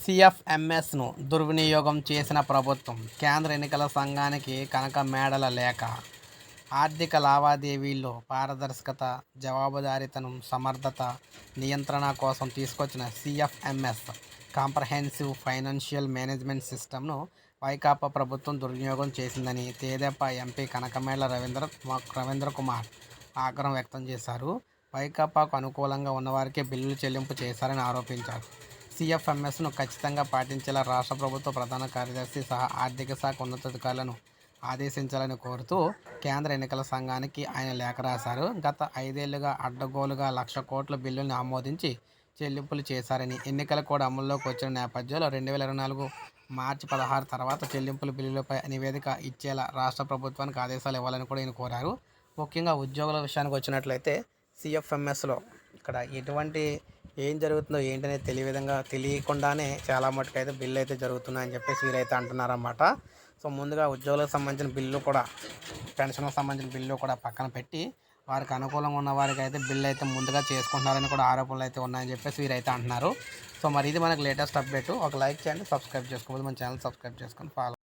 సిఎఫ్ఎంఎస్ను దుర్వినియోగం చేసిన ప్రభుత్వం. కేంద్ర ఎన్నికల సంఘానికి కనక మేడల లేఖ. ఆర్థిక లావాదేవీల్లో పారదర్శకత, జవాబుదారీతనం, సమర్థత, నియంత్రణ కోసం తీసుకొచ్చిన సిఎఫ్ఎంఎస్ కాంప్రహెన్సివ్ ఫైనాన్షియల్ మేనేజ్మెంట్ సిస్టమ్ను వైకాపా ప్రభుత్వం దుర్వినియోగం చేసిందని తెదేపా ఎంపీ కనకమేడల రవీంద్రకుమార్ ఆగ్రహం వ్యక్తం చేశారు. వైకాపాకు అనుకూలంగా ఉన్నవారికే బిల్లులు చెల్లింపు చేశారని ఆరోపించారు. సిఎఫ్ఎంఎస్ను ఖచ్చితంగా పాటించేలా రాష్ట్ర ప్రభుత్వ ప్రధాన కార్యదర్శి సహా ఆర్థిక శాఖ ఉన్నతాధికారులను ఆదేశించాలని కోరుతూ కేంద్ర ఎన్నికల సంఘానికి ఆయన లేఖ రాశారు. గత 5 ఏళ్లుగా అడ్డగోలుగా 1,00,000 కోట్ల బిల్లుల్ని ఆమోదించి చెల్లింపులు చేశారని, ఎన్నికలు కూడా అమల్లోకి వచ్చిన నేపథ్యంలో 2024 మార్చి 16 తర్వాత చెల్లింపుల బిల్లులపై నివేదిక ఇచ్చేలా రాష్ట్ర ప్రభుత్వానికి ఆదేశాలు ఇవ్వాలని కూడా ఈయన కోరారు. ముఖ్యంగా ఉద్యోగుల విషయానికి వచ్చినట్లయితే సిఎఫ్ఎంఎస్లో ఇక్కడ ఎటువంటి ఏం జరుగుతుందో ఏంటనేది తెలియకుండానే చాలా మటుకు అయితే బిల్లు అయితే జరుగుతున్నాయని చెప్పేసి వీరైతే అంటున్నారన్నమాట. సో ముందుగా ఉద్యోగులకు సంబంధించిన బిల్లు కూడా, పెన్షన్లకు సంబంధించిన బిల్లు కూడా పక్కన పెట్టి వారికి అనుకూలంగా ఉన్న వారికి అయితే బిల్లు అయితే ముందుగా చేసుకుంటున్నారని కూడా ఆరోపణలు అయితే ఉన్నాయని చెప్పేసి వీరైతే అంటున్నారు. సో మరి ఇది మనకు లేటెస్ట్ అప్డేట్. ఒక లైక్ చేయండి, సబ్స్క్రైబ్ చేసుకోవాలి, మన ఛానల్ సబ్స్క్రైబ్ చేసుకొని ఫాలో